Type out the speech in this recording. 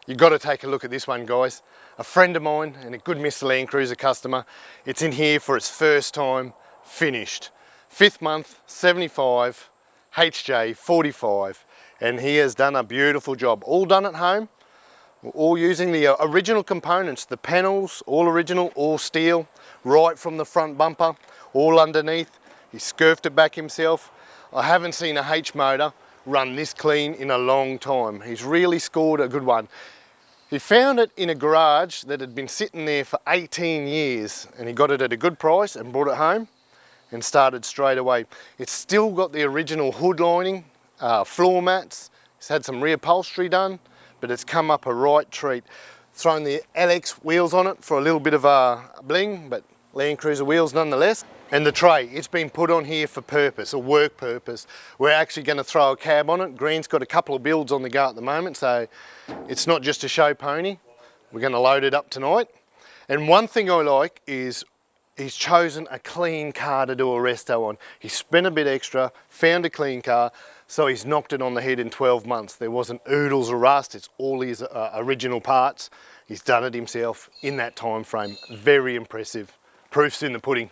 You've got to take a look at this one, guys. A friend of mine and a good MrLandcruiser customer. It's in here for its first time, finished. 5th month, 75, FJ45, and he has done a beautiful job. All done at home, all using the original components, the panels, all original, all steel, right from the front bumper, all underneath. He scurfed it back himself. I haven't seen a H motor run this clean in a long time. He's really scored a good one. He found it in a garage that had been sitting there for 18 years, and he got it at a good price and brought it home and started straight away. It's still got the original hood lining, floor mats. He's had some reupholstery done, but it's come up a right treat. Thrown the LX wheels on it for a little bit of a bling, but LandCruiser wheels nonetheless. And the tray, it's been put on here for purpose, a work purpose. We're actually going to throw a cab on it. Green's got a couple of builds on the go at the moment, so it's not just a show pony. We're going to load it up tonight. And one thing I like is he's chosen a clean car to do a resto on. He spent a bit extra, found a clean car, so he's knocked it on the head in 12 months. There wasn't oodles of rust, it's all his original parts. He's done it himself in that time frame. Very impressive. Proof's in the pudding.